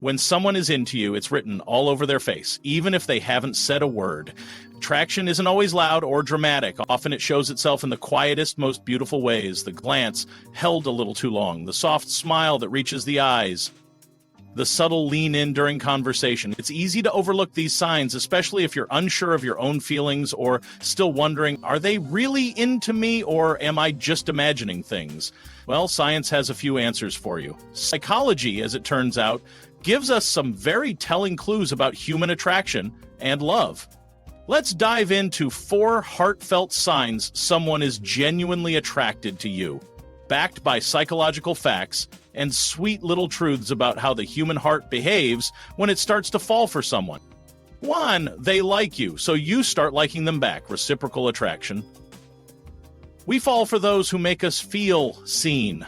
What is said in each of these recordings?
When someone is into you, it's written all over their face, even if they haven't said a word. Attraction isn't always loud or dramatic. Often it shows itself in the quietest, most beautiful ways. The glance held a little too long, the soft smile that reaches the eyes, the subtle lean in during conversation. It's easy to overlook these signs, especially if you're unsure of your own feelings or still wondering, are they really into me or am I just imagining things? Well, science has a few answers for you. Psychology, as it turns out, gives us some very telling clues about human attraction and love. Let's dive into 4 heartfelt signs someone is genuinely attracted to you, backed by psychological facts and sweet little truths about how the human heart behaves when it starts to fall for someone. 1, they like you, so you start liking them back, reciprocal attraction. We fall for those who make us feel seen.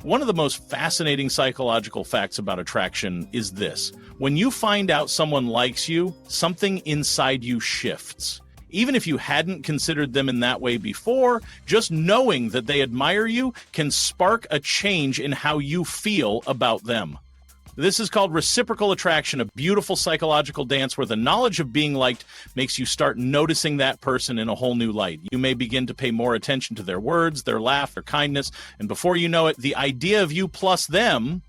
One of the most fascinating psychological facts about attraction is this. When you find out someone likes you, something inside you shifts. Even if you hadn't considered them in that way before, just knowing that they admire you can spark a change in how you feel about them. This is called reciprocal attraction, a beautiful psychological dance where the knowledge of being liked makes you start noticing that person in a whole new light. You may begin to pay more attention to their words, their laugh, their kindness, and before you know it, the idea of you plus them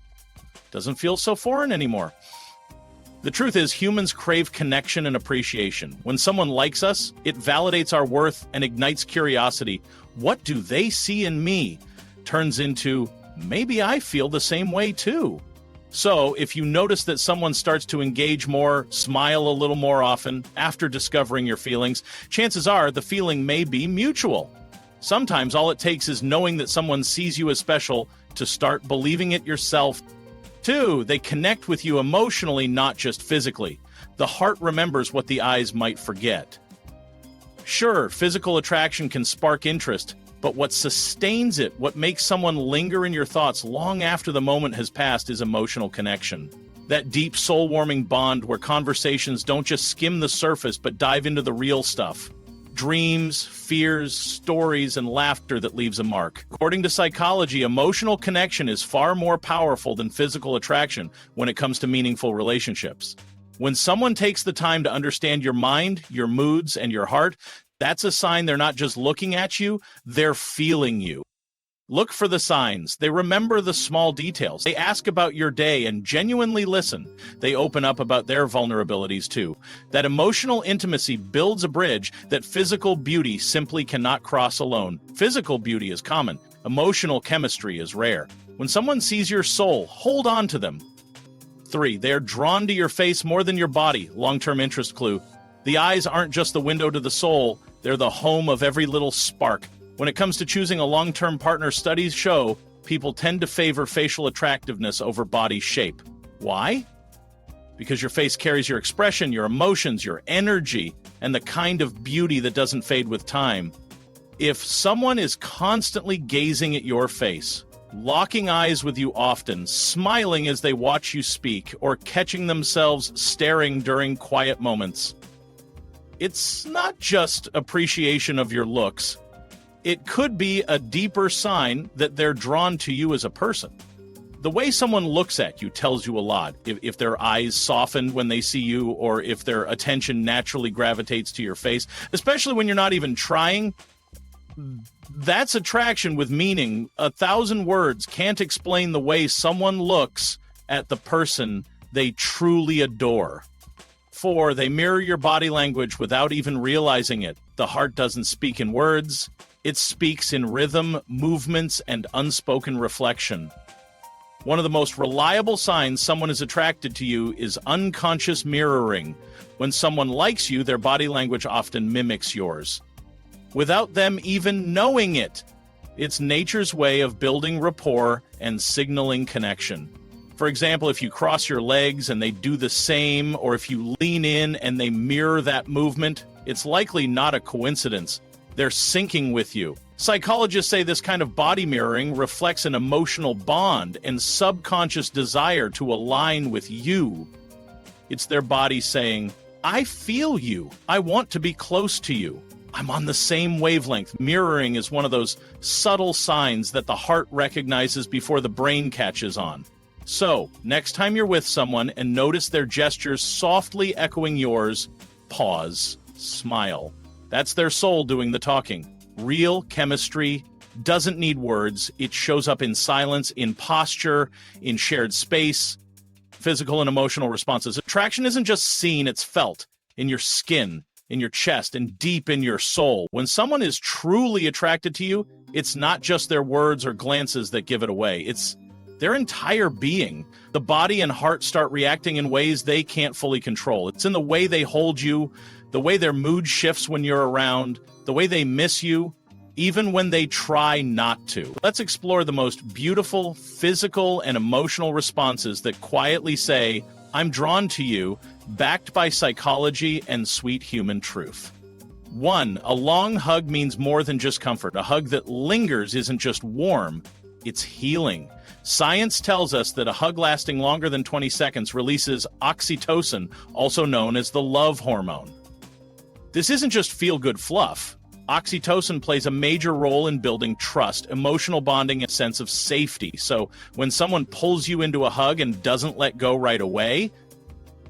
doesn't feel so foreign anymore. The truth is, humans crave connection and appreciation. When someone likes us, it validates our worth and ignites curiosity. What do they see in me? Turns into, maybe I feel the same way too. So, if you notice that someone starts to engage more, smile a little more often after discovering your feelings, chances are the feeling may be mutual. Sometimes all it takes is knowing that someone sees you as special to start believing it yourself. 2, they connect with you emotionally, not just physically. The heart remembers what the eyes might forget. Sure, physical attraction can spark interest, but what sustains it, what makes someone linger in your thoughts long after the moment has passed, is emotional connection. That deep, soul-warming bond where conversations don't just skim the surface but dive into the real stuff. Dreams, fears, stories, and laughter that leaves a mark. According to psychology, emotional connection is far more powerful than physical attraction when it comes to meaningful relationships. When someone takes the time to understand your mind, your moods, and your heart, that's a sign they're not just looking at you, they're feeling you. Look for the signs. They remember the small details. They ask about your day and genuinely listen. They open up about their vulnerabilities too. That emotional intimacy builds a bridge that physical beauty simply cannot cross alone. Physical beauty is common. Emotional chemistry is rare. When someone sees your soul, hold on to them. 3, they are drawn to your face more than your body. Long-term interest clue. The eyes aren't just the window to the soul. They're the home of every little spark. When it comes to choosing a long-term partner, studies show people tend to favor facial attractiveness over body shape. Why? Because your face carries your expression, your emotions, your energy, and the kind of beauty that doesn't fade with time. If someone is constantly gazing at your face, locking eyes with you often, smiling as they watch you speak, or catching themselves staring during quiet moments, it's not just appreciation of your looks. It could be a deeper sign that they're drawn to you as a person. The way someone looks at you tells you a lot. If their eyes soften when they see you, or if their attention naturally gravitates to your face, especially when you're not even trying, that's attraction with meaning. 1,000 words can't explain the way someone looks at the person they truly adore. 4, they mirror your body language without even realizing it. The heart doesn't speak in words. It speaks in rhythm, movements, and unspoken reflection. One of the most reliable signs someone is attracted to you is unconscious mirroring. When someone likes you, their body language often mimics yours, without them even knowing it. It's nature's way of building rapport and signaling connection. For example, if you cross your legs and they do the same, or if you lean in and they mirror that movement, it's likely not a coincidence. They're syncing with you. Psychologists say this kind of body mirroring reflects an emotional bond and subconscious desire to align with you. It's their body saying, I feel you. I want to be close to you. I'm on the same wavelength. Mirroring is one of those subtle signs that the heart recognizes before the brain catches on. So, next time you're with someone and notice their gestures softly echoing yours, pause, smile. That's their soul doing the talking. Real chemistry doesn't need words. It shows up in silence, in posture, in shared space, physical and emotional responses. Attraction isn't just seen, it's felt in your skin, in your chest, and deep in your soul. When someone is truly attracted to you, it's not just their words or glances that give it away. It's their entire being. The body and heart start reacting in ways they can't fully control. It's in the way they hold you, the way their mood shifts when you're around, the way they miss you, even when they try not to. Let's explore the most beautiful physical and emotional responses that quietly say, I'm drawn to you, backed by psychology and sweet human truth. 1. A long hug means more than just comfort. A hug that lingers isn't just warm, it's healing. Science tells us that a hug lasting longer than 20 seconds releases oxytocin, also known as the love hormone. This isn't just feel-good fluff. Oxytocin plays a major role in building trust, emotional bonding, and a sense of safety. So when someone pulls you into a hug and doesn't let go right away,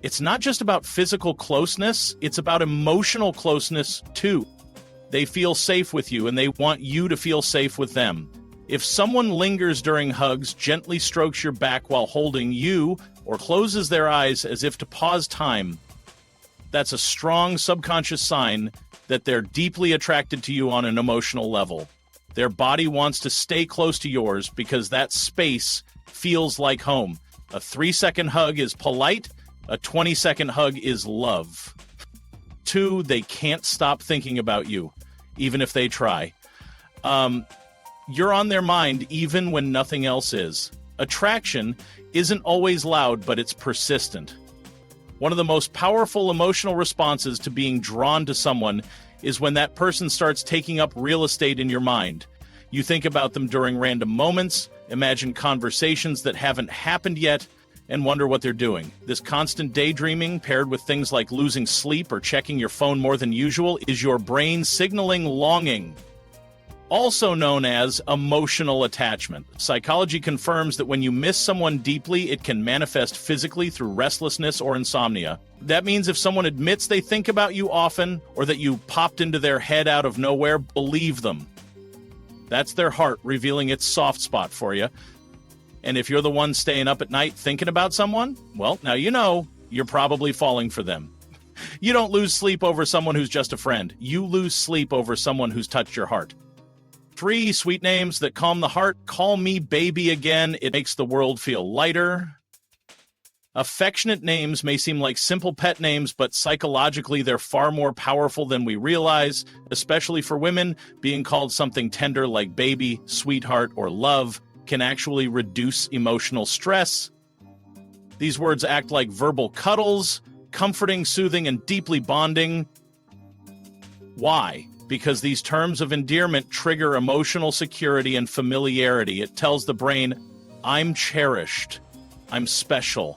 it's not just about physical closeness, it's about emotional closeness too. They feel safe with you and they want you to feel safe with them. If someone lingers during hugs, gently strokes your back while holding you, or closes their eyes as if to pause time, that's a strong subconscious sign that they're deeply attracted to you on an emotional level. Their body wants to stay close to yours because that space feels like home. A 3-second hug is polite. A 20-second hug is love. 2, they can't stop thinking about you, even if they try. You're on their mind even when nothing else is. Attraction isn't always loud, but it's persistent. One of the most powerful emotional responses to being drawn to someone is when that person starts taking up real estate in your mind. You think about them during random moments, imagine conversations that haven't happened yet, and wonder what they're doing. This constant daydreaming, paired with things like losing sleep or checking your phone more than usual, is your brain signaling longing. Also known as emotional attachment. Psychology confirms that when you miss someone deeply, it can manifest physically through restlessness or insomnia. That means if someone admits they think about you often, or that you popped into their head out of nowhere, believe them. That's their heart revealing its soft spot for you. And if you're the one staying up at night thinking about someone, well, now you know you're probably falling for them. You don't lose sleep over someone who's just a friend. You lose sleep over someone who's touched your heart. 3 sweet names that calm the heart. Call me baby again. It makes the world feel lighter. Affectionate names may seem like simple pet names, but psychologically they're far more powerful than we realize, especially for women. Being called something tender like baby, sweetheart, or love can actually reduce emotional stress. These words act like verbal cuddles, comforting, soothing, and deeply bonding. Why? Because these terms of endearment trigger emotional security and familiarity. It tells the brain, I'm cherished, I'm special,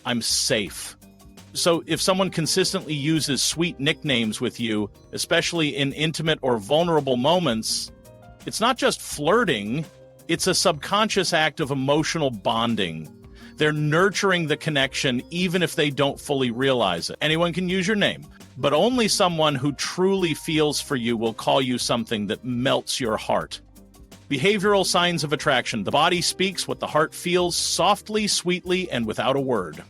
I'm safe. So if someone consistently uses sweet nicknames with you, especially in intimate or vulnerable moments, it's not just flirting, it's a subconscious act of emotional bonding. They're nurturing the connection even if they don't fully realize it. Anyone can use your name, but only someone who truly feels for you will call you something that melts your heart. Behavioral signs of attraction. The body speaks what the heart feels, softly, sweetly, and without a word.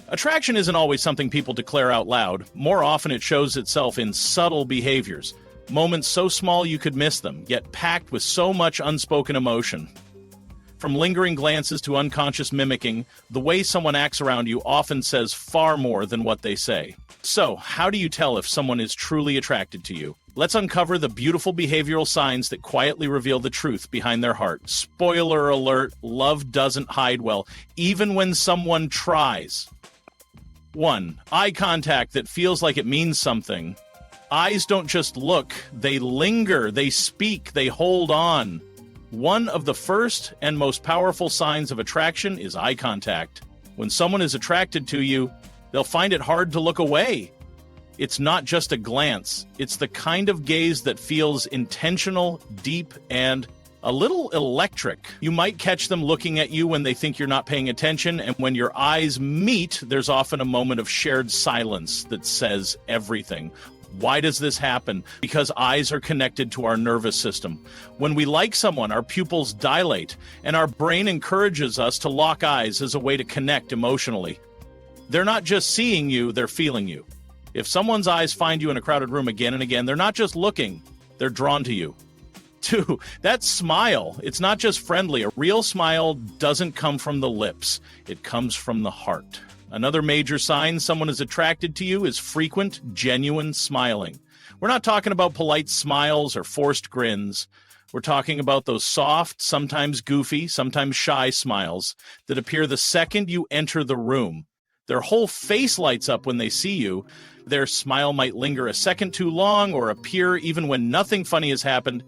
Attraction isn't always something people declare out loud. More often it shows itself in subtle behaviors, moments so small you could miss them, yet packed with so much unspoken emotion. From lingering glances to unconscious mimicking, the way someone acts around you often says far more than what they say. So, how do you tell if someone is truly attracted to you? Let's uncover the beautiful behavioral signs that quietly reveal the truth behind their heart. Spoiler alert, love doesn't hide well, even when someone tries. 1. Eye contact that feels like it means something. Eyes don't just look, they linger, they speak, they hold on. One of the first and most powerful signs of attraction is eye contact. When someone is attracted to you, they'll find it hard to look away. It's not just a glance. It's the kind of gaze that feels intentional, deep, and a little electric. You might catch them looking at you when they think you're not paying attention, and when your eyes meet, there's often a moment of shared silence that says everything. Why does this happen? Because eyes are connected to our nervous system. When we like someone, our pupils dilate, and our brain encourages us to lock eyes as a way to connect emotionally. They're not just seeing you, they're feeling you. If someone's eyes find you in a crowded room again and again, they're not just looking, they're drawn to you. 2, that smile, it's not just friendly. A real smile doesn't come from the lips, it comes from the heart. Another major sign someone is attracted to you is frequent, genuine smiling. We're not talking about polite smiles or forced grins. We're talking about those soft, sometimes goofy, sometimes shy smiles that appear the second you enter the room. Their whole face lights up when they see you. Their smile might linger a second too long or appear even when nothing funny has happened.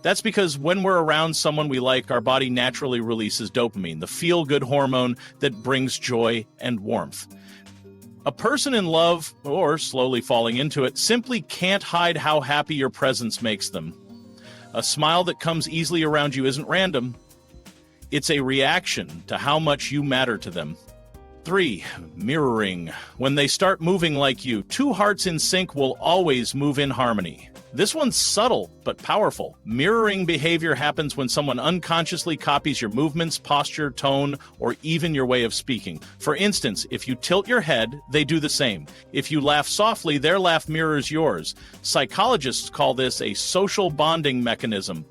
That's because when we're around someone we like, our body naturally releases dopamine, the feel-good hormone that brings joy and warmth. A person in love, or slowly falling into it, simply can't hide how happy your presence makes them. A smile that comes easily around you isn't random. It's a reaction to how much you matter to them. 3, mirroring. When they start moving like you, 2 hearts in sync will always move in harmony. This one's subtle but powerful. Mirroring behavior happens when someone unconsciously copies your movements, posture, tone, or even your way of speaking. For instance, if you tilt your head, they do the same. If you laugh softly, their laugh mirrors yours. Psychologists call this a social bonding mechanism.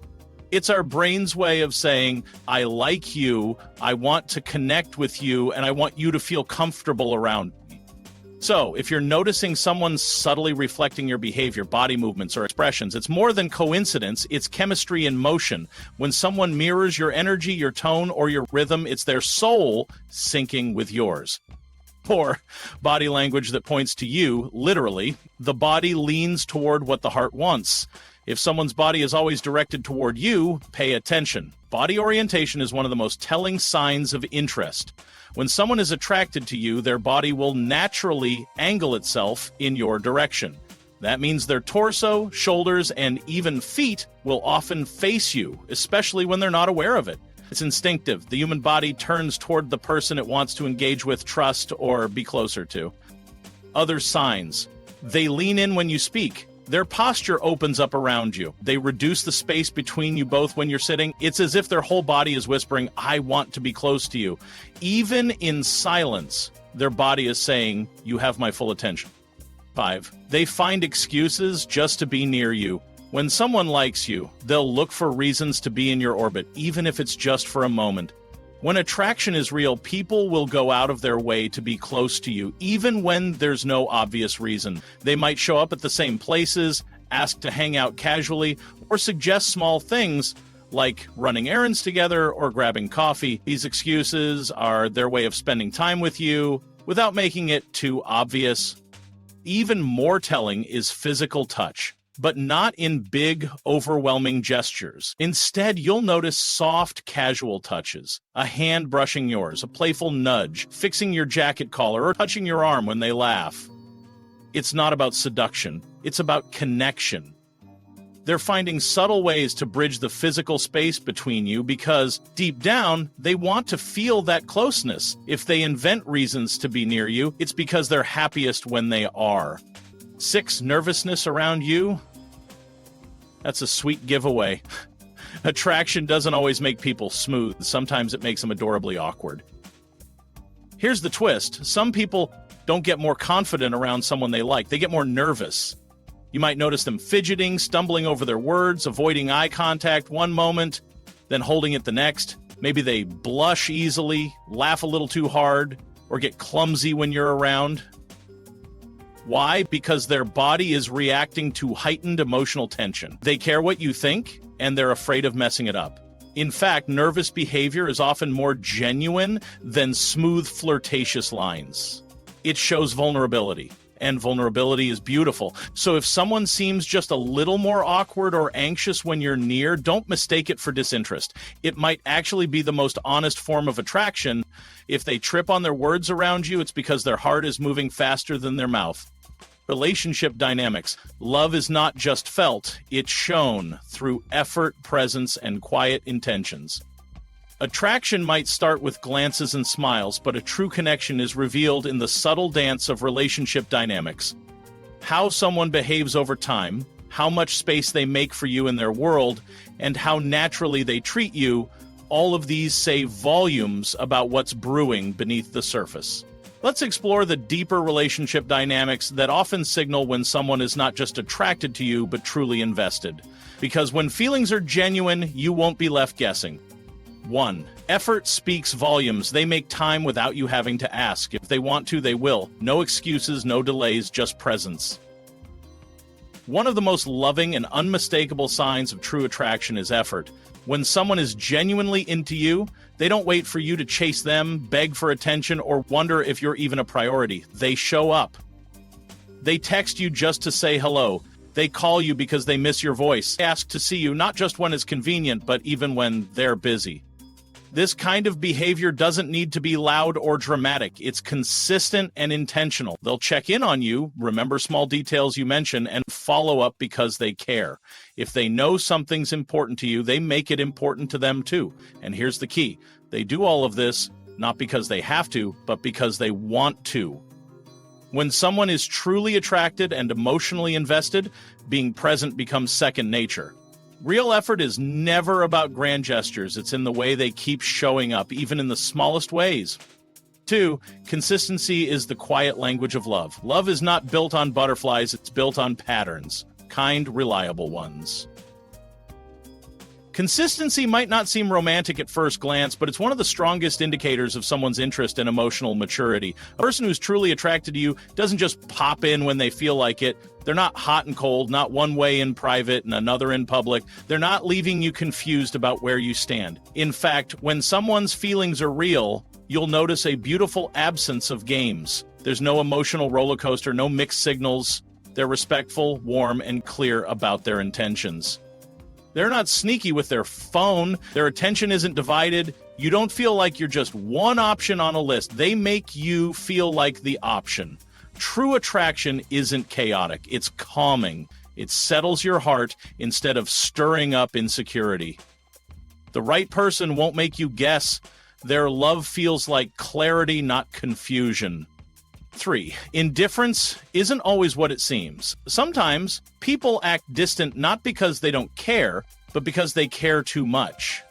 It's our brain's way of saying, I like you, I want to connect with you, and I want you to feel comfortable around me. So, if you're noticing someone subtly reflecting your behavior, body movements, or expressions, it's more than coincidence, it's chemistry in motion. When someone mirrors your energy, your tone, or your rhythm, it's their soul syncing with yours. Or body language that points to you, literally, the body leans toward what the heart wants. If someone's body is always directed toward you, pay attention. Body orientation is one of the most telling signs of interest. When someone is attracted to you, their body will naturally angle itself in your direction. That means their torso, shoulders, and even feet will often face you, especially when they're not aware of it. It's instinctive. The human body turns toward the person it wants to engage with, trust, or be closer to. Other signs. They lean in when you speak. Their posture opens up around you. They reduce the space between you both when you're sitting. It's as if their whole body is whispering, I want to be close to you. Even in silence, their body is saying, you have my full attention. 5, they find excuses just to be near you. When someone likes you, they'll look for reasons to be in your orbit, even if it's just for a moment. When attraction is real, people will go out of their way to be close to you, even when there's no obvious reason. They might show up at the same places, ask to hang out casually, or suggest small things like running errands together or grabbing coffee. These excuses are their way of spending time with you without making it too obvious. Even more telling is physical touch, but not in big, overwhelming gestures. Instead, you'll notice soft, casual touches. A hand brushing yours, a playful nudge, fixing your jacket collar, or touching your arm when they laugh. It's not about seduction. It's about connection. They're finding subtle ways to bridge the physical space between you because, deep down, they want to feel that closeness. If they invent reasons to be near you, it's because they're happiest when they are. 6, nervousness around you. That's a sweet giveaway. Attraction doesn't always make people smooth. Sometimes it makes them adorably awkward. Here's the twist. Some people don't get more confident around someone they like. They get more nervous. You might notice them fidgeting, stumbling over their words, avoiding eye contact one moment, then holding it the next. Maybe they blush easily, laugh a little too hard, or get clumsy when you're around. Why? Because their body is reacting to heightened emotional tension. They care what you think, and they're afraid of messing it up. In fact, nervous behavior is often more genuine than smooth, flirtatious lines. It shows vulnerability, and vulnerability is beautiful. So if someone seems just a little more awkward or anxious when you're near, don't mistake it for disinterest. It might actually be the most honest form of attraction. If they trip on their words around you, it's because their heart is moving faster than their mouth. Relationship dynamics. Love is not just felt, it's shown through effort, presence, and quiet intentions. Attraction might start with glances and smiles, but a true connection is revealed in the subtle dance of relationship dynamics. How someone behaves over time, how much space they make for you in their world, and how naturally they treat you, all of these say volumes about what's brewing beneath the surface. Let's explore the deeper relationship dynamics that often signal when someone is not just attracted to you, but truly invested. Because when feelings are genuine, you won't be left guessing. 1. Effort speaks volumes. They make time without you having to ask. If they want to, they will. No excuses, no delays, just presence. One of the most loving and unmistakable signs of true attraction is effort. When someone is genuinely into you, they don't wait for you to chase them, beg for attention, or wonder if you're even a priority. They show up. They text you just to say hello. They call you because they miss your voice. They ask to see you not just when it's convenient, but even when they're busy. This kind of behavior doesn't need to be loud or dramatic. It's consistent and intentional. They'll check in on you, remember small details you mention, and follow up because they care. If they know something's important to you, they make it important to them too. And here's the key. They do all of this not because they have to, but because they want to. When someone is truly attracted and emotionally invested, being present becomes second nature. Real effort is never about grand gestures. It's in the way they keep showing up, even in the smallest ways. 2. Consistency is the quiet language of love. Love is not built on butterflies, it's built on patterns. Kind, reliable ones. Consistency might not seem romantic at first glance, but it's one of the strongest indicators of someone's interest and emotional maturity. A person who's truly attracted to you doesn't just pop in when they feel like it. They're not hot and cold, not one way in private and another in public. They're not leaving you confused about where you stand. In fact, when someone's feelings are real, you'll notice a beautiful absence of games. There's no emotional roller coaster, no mixed signals. They're respectful, warm, and clear about their intentions. They're not sneaky with their phone. Their attention isn't divided. You don't feel like you're just one option on a list. They make you feel like the option. True attraction isn't chaotic. It's calming. It settles your heart instead of stirring up insecurity. The right person won't make you guess. Their love feels like clarity, not confusion. 3. Indifference isn't always what it seems. Sometimes people act distant not because they don't care, but because they care too much.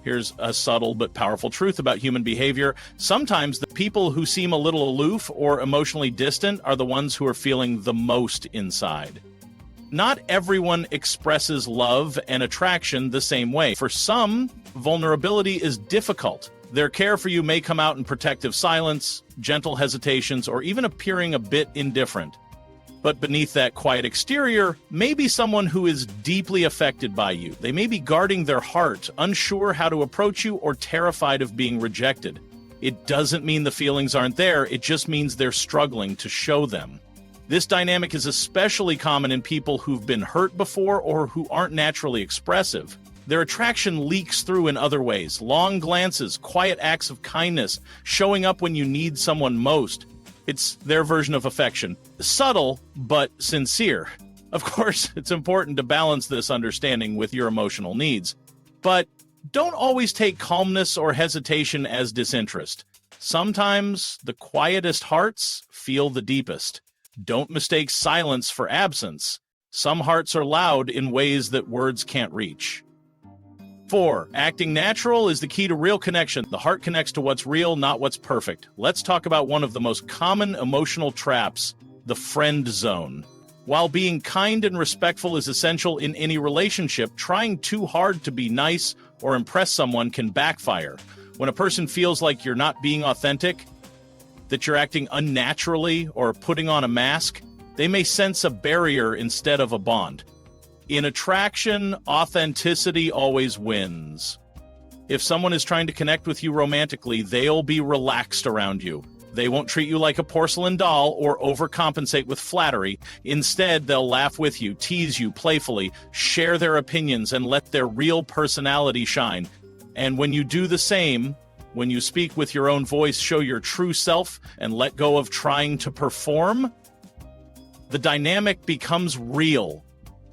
Here's a subtle but powerful truth about human behavior. Sometimes the people who seem a little aloof or emotionally distant are the ones who are feeling the most inside. Not everyone expresses love and attraction the same way. For some, vulnerability is difficult. Their care for you may come out in protective silence, gentle hesitations, or even appearing a bit indifferent. But beneath that quiet exterior may be someone who is deeply affected by you. They may be guarding their heart, unsure how to approach you, or terrified of being rejected. It doesn't mean the feelings aren't there, it just means they're struggling to show them. This dynamic is especially common in people who've been hurt before or who aren't naturally expressive. Their attraction leaks through in other ways. Long glances, quiet acts of kindness, showing up when you need someone most. It's their version of affection. Subtle, but sincere. Of course, it's important to balance this understanding with your emotional needs. But don't always take calmness or hesitation as disinterest. Sometimes the quietest hearts feel the deepest. Don't mistake silence for absence. Some hearts are loud in ways that words can't reach. 4. Acting natural is the key to real connection. The heart connects to what's real, not what's perfect. Let's talk about one of the most common emotional traps, the friend zone. While being kind and respectful is essential in any relationship, trying too hard to be nice or impress someone can backfire. When a person feels like you're not being authentic, that you're acting unnaturally or putting on a mask, they may sense a barrier instead of a bond. In attraction, authenticity always wins. If someone is trying to connect with you romantically, they'll be relaxed around you. They won't treat you like a porcelain doll or overcompensate with flattery. Instead, they'll laugh with you, tease you playfully, share their opinions, and let their real personality shine. And when you do the same, when you speak with your own voice, show your true self, and let go of trying to perform, The dynamic becomes real.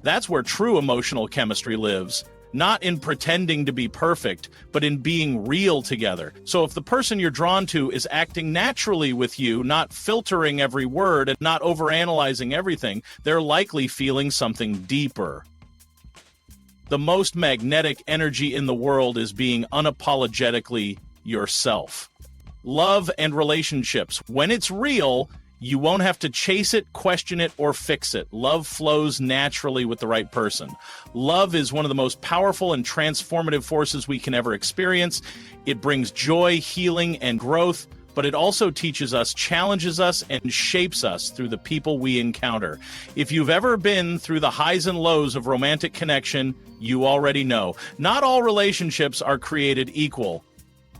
That's where true emotional chemistry lives. Not in pretending to be perfect, but in being real together. So if the person you're drawn to is acting naturally with you, not filtering every word and not overanalyzing everything, they're likely feeling something deeper. The most magnetic energy in the world is being unapologetically yourself. Love and relationships, when it's real, you won't have to chase it, question it, or fix it. Love flows naturally with the right person. Love is one of the most powerful and transformative forces we can ever experience. It brings joy, healing, and growth, but it also teaches us, challenges us, and shapes us through the people we encounter. If you've ever been through the highs and lows of romantic connection, you already know. Not all relationships are created equal.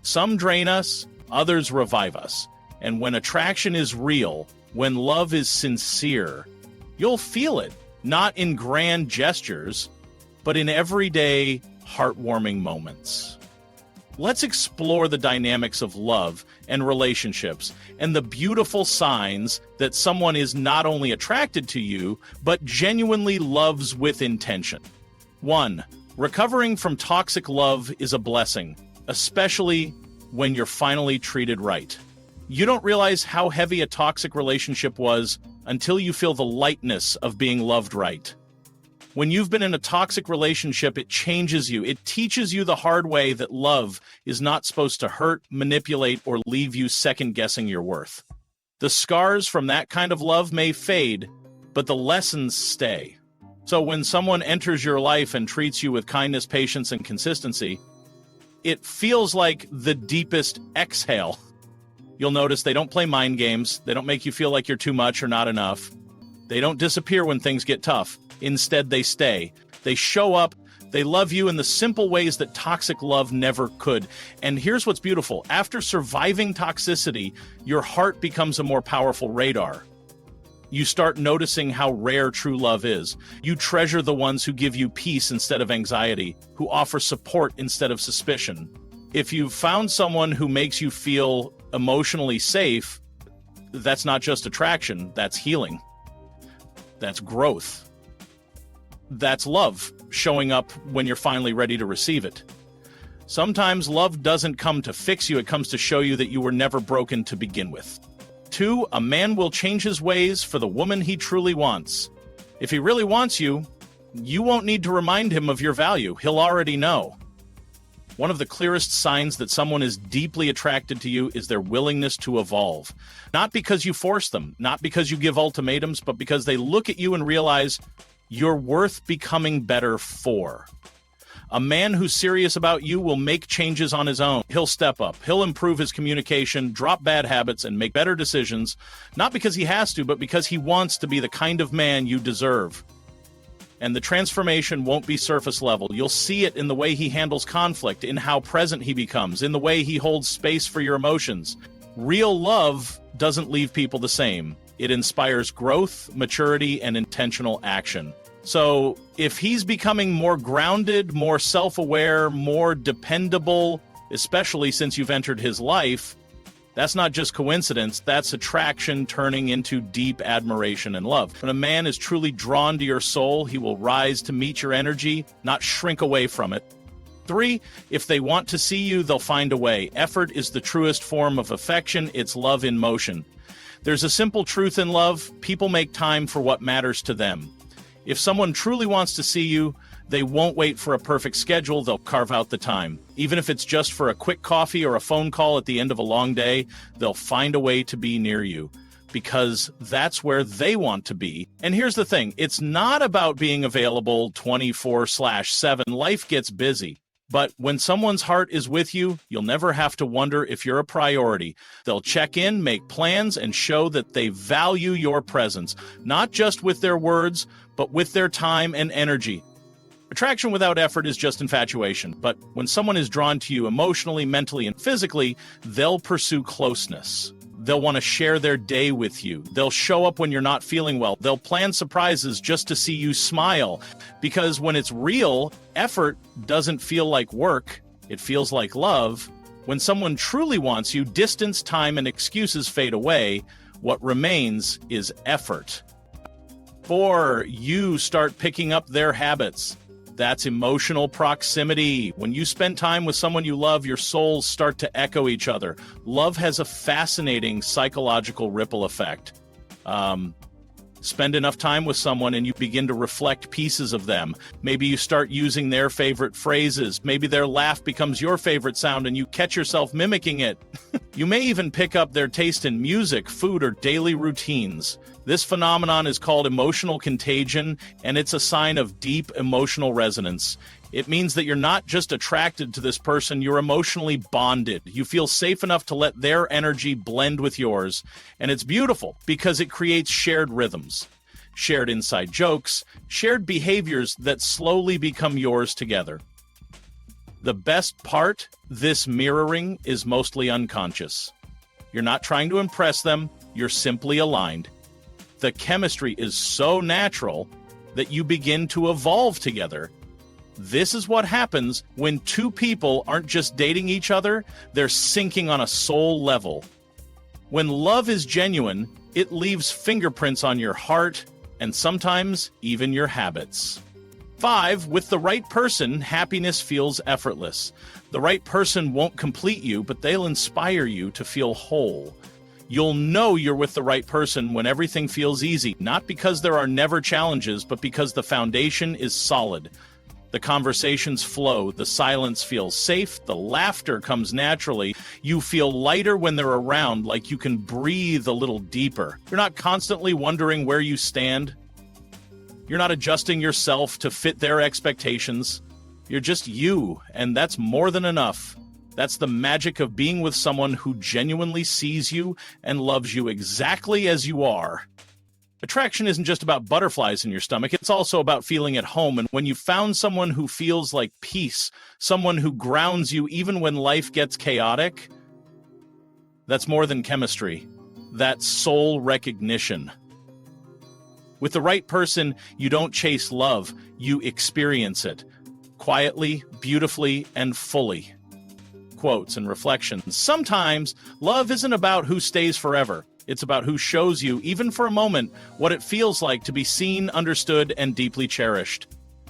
Some drain us, others revive us. And when attraction is real, when love is sincere, you'll feel it, not in grand gestures, but in everyday, heartwarming moments. Let's explore the dynamics of love and relationships and the beautiful signs that someone is not only attracted to you, but genuinely loves with intention. 1. Recovering from toxic love is a blessing, especially when you're finally treated right. You don't realize how heavy a toxic relationship was until you feel the lightness of being loved right. When you've been in a toxic relationship, it changes you. It teaches you the hard way that love is not supposed to hurt, manipulate, or leave you second-guessing your worth. The scars from that kind of love may fade, but the lessons stay. So when someone enters your life and treats you with kindness, patience, and consistency, it feels like the deepest exhale. You'll notice they don't play mind games. They don't make you feel like you're too much or not enough. They don't disappear when things get tough. Instead, they stay. They show up. They love you in the simple ways that toxic love never could. And here's what's beautiful. After surviving toxicity, your heart becomes a more powerful radar. You start noticing how rare true love is. You treasure the ones who give you peace instead of anxiety, who offer support instead of suspicion. If you've found someone who makes you feel emotionally safe, that's not just attraction, that's healing. That's growth. That's love showing up when you're finally ready to receive it. Sometimes love doesn't come to fix you, it comes to show you that you were never broken to begin with. 2, a man will change his ways for the woman he truly wants. If he really wants you, you won't need to remind him of your value. He'll already know. One of the clearest signs that someone is deeply attracted to you is their willingness to evolve. Not because you force them, not because you give ultimatums, but because they look at you and realize you're worth becoming better for. A man who's serious about you will make changes on his own. He'll step up. He'll improve his communication, drop bad habits, and make better decisions, not because he has to, but because he wants to be the kind of man you deserve. And the transformation won't be surface level. You'll see it in the way he handles conflict, in how present he becomes, in the way he holds space for your emotions. Real love doesn't leave people the same. It inspires growth, maturity, and intentional action. So if he's becoming more grounded, more self-aware, more dependable, especially since you've entered his life, that's not just coincidence, that's attraction turning into deep admiration and love. When a man is truly drawn to your soul, he will rise to meet your energy, not shrink away from it. 3, if they want to see you, they'll find a way. Effort is the truest form of affection, it's love in motion. There's a simple truth in love, people make time for what matters to them. If someone truly wants to see you, they won't wait for a perfect schedule, they'll carve out the time. Even if it's just for a quick coffee or a phone call at the end of a long day, they'll find a way to be near you, because that's where they want to be. And here's the thing, it's not about being available 24/7. Life gets busy. But when someone's heart is with you, you'll never have to wonder if you're a priority. They'll check in, make plans, and show that they value your presence, not just with their words, but with their time and energy. Attraction without effort is just infatuation, but when someone is drawn to you emotionally, mentally, and physically, they'll pursue closeness. They'll want to share their day with you. They'll show up when you're not feeling well. They'll plan surprises just to see you smile. Because when it's real, effort doesn't feel like work. It feels like love. When someone truly wants you, distance, time, and excuses fade away. What remains is effort. 4, you start picking up their habits. That's emotional proximity. When you spend time with someone you love, your souls start to echo each other. Love has a fascinating psychological ripple effect. Spend enough time with someone and you begin to reflect pieces of them. Maybe you start using their favorite phrases. Maybe their laugh becomes your favorite sound and you catch yourself mimicking it. You may even pick up their taste in music, food, or daily routines. This phenomenon is called emotional contagion, and it's a sign of deep emotional resonance. It means that you're not just attracted to this person, you're emotionally bonded. You feel safe enough to let their energy blend with yours. And it's beautiful because it creates shared rhythms, shared inside jokes, shared behaviors that slowly become yours together. The best part, this mirroring is mostly unconscious. You're not trying to impress them, you're simply aligned. The chemistry is so natural that you begin to evolve together. This is what happens when two people aren't just dating each other, they're syncing on a soul level. When love is genuine, it leaves fingerprints on your heart and sometimes even your habits. 5, with the right person, happiness feels effortless. The right person won't complete you, but they'll inspire you to feel whole. You'll know you're with the right person when everything feels easy, not because there are never challenges, but because the foundation is solid. The conversations flow, the silence feels safe, the laughter comes naturally. You feel lighter when they're around, like you can breathe a little deeper. You're not constantly wondering where you stand. You're not adjusting yourself to fit their expectations. You're just you, and that's more than enough. That's the magic of being with someone who genuinely sees you and loves you exactly as you are. Attraction isn't just about butterflies in your stomach, it's also about feeling at home. And when you found someone who feels like peace, someone who grounds you even when life gets chaotic, that's more than chemistry. That's soul recognition. With the right person, you don't chase love, you experience it. Quietly, beautifully, and fully. Quotes and reflections. Sometimes, love isn't about who stays forever. It's about who shows you, even for a moment, what it feels like to be seen, understood, and deeply cherished.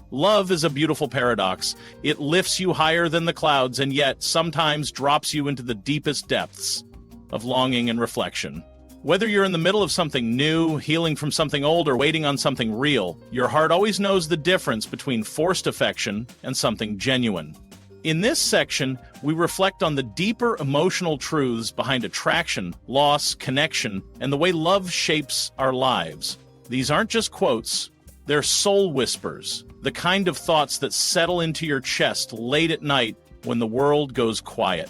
Love is a beautiful paradox. It lifts you higher than the clouds, and yet sometimes drops you into the deepest depths of longing and reflection. Whether you're in the middle of something new, healing from something old, or waiting on something real, your heart always knows the difference between forced affection and something genuine. In this section, we reflect on the deeper emotional truths behind attraction, loss, connection, and the way love shapes our lives. These aren't just quotes, they're soul whispers, the kind of thoughts that settle into your chest late at night when the world goes quiet.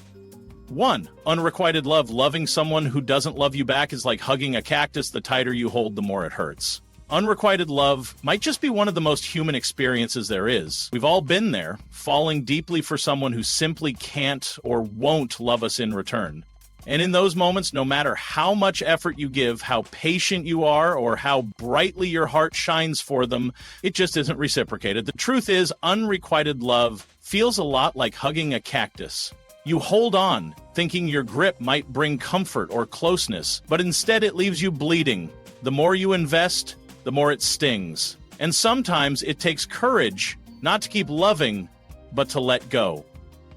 1. Unrequited love. Loving someone who doesn't love you back is like hugging a cactus. The tighter you hold, the more it hurts. Unrequited love might just be one of the most human experiences there is. We've all been there, falling deeply for someone who simply can't or won't love us in return. And in those moments, no matter how much effort you give, how patient you are, or how brightly your heart shines for them, it just isn't reciprocated. The truth is, unrequited love feels a lot like hugging a cactus. You hold on, thinking your grip might bring comfort or closeness, but instead it leaves you bleeding. The more you invest, the more it stings. And sometimes it takes courage not to keep loving, but to let go.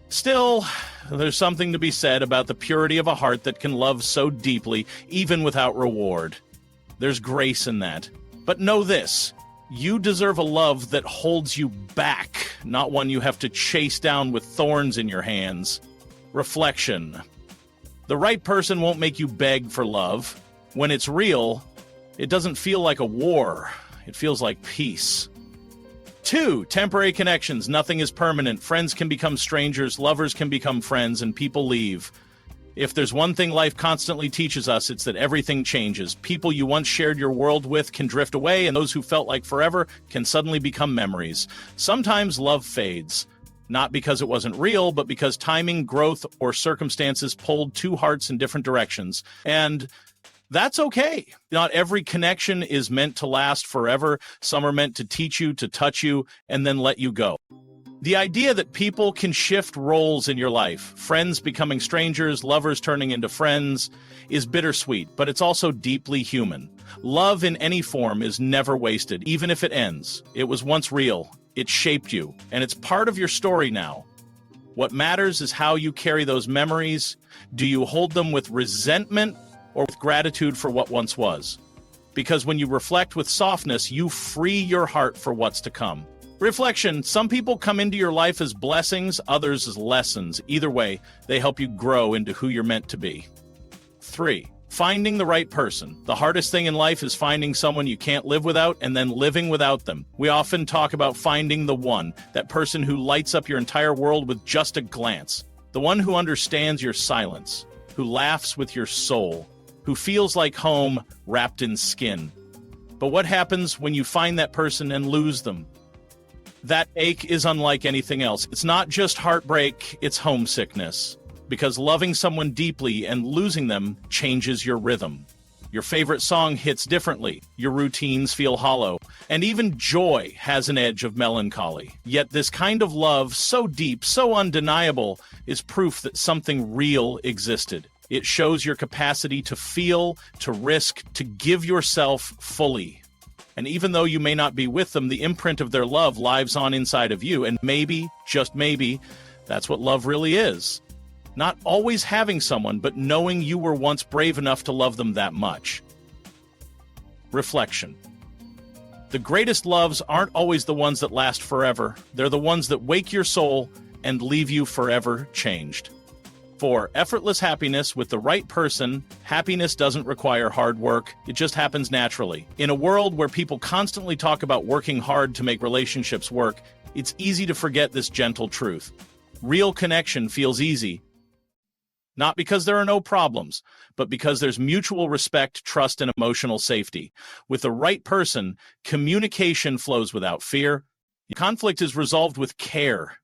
Still, there's something to be said about the purity of a heart that can love so deeply, even without reward. There's grace in that. But know this, you deserve a love that holds you back, not one you have to chase down with thorns in your hands. Reflection. The right person won't make you beg for love. When it's real, it doesn't feel like a war. It feels like peace. 2. Temporary connections. Nothing is permanent. Friends can become strangers, lovers can become friends, and people leave. If there's one thing life constantly teaches us, it's that everything changes. People you once shared your world with can drift away, and those who felt like forever can suddenly become memories. Sometimes love fades. Not because it wasn't real, but because timing, growth, or circumstances pulled two hearts in different directions. And that's okay. Not every connection is meant to last forever. Some are meant to teach you, to touch you, and then let you go. The idea that people can shift roles in your life, friends becoming strangers, lovers turning into friends, is bittersweet, but it's also deeply human. Love in any form is never wasted, even if it ends. It was once real, it shaped you, and it's part of your story now. What matters is how you carry those memories. Do you hold them with resentment or with gratitude for what once was? Because when you reflect with softness, you free your heart for what's to come. Reflection: some people come into your life as blessings, others as lessons. Either way, they help you grow into who you're meant to be. 3. Finding the right person. The hardest thing in life is finding someone you can't live without and then living without them. We often talk about finding the one, that person who lights up your entire world with just a glance. The one who understands your silence, who laughs with your soul, who feels like home wrapped in skin. But what happens when you find that person and lose them? That ache is unlike anything else. It's not just heartbreak, it's homesickness. Because loving someone deeply and losing them changes your rhythm. Your favorite song hits differently, your routines feel hollow, and even joy has an edge of melancholy. Yet this kind of love, so deep, so undeniable, is proof that something real existed. It shows your capacity to feel, to risk, to give yourself fully. And even though you may not be with them, the imprint of their love lives on inside of you. And maybe, just maybe, that's what love really is. Not always having someone, but knowing you were once brave enough to love them that much. Reflection. The greatest loves aren't always the ones that last forever. They're the ones that wake your soul and leave you forever changed. 4. Effortless happiness. With the right person, happiness doesn't require hard work. It just happens naturally. In a world where people constantly talk about working hard to make relationships work, it's easy to forget this gentle truth. Real connection feels easy, not because there are no problems, but because there's mutual respect, trust, and emotional safety. With the right person, communication flows without fear. Conflict is resolved with care.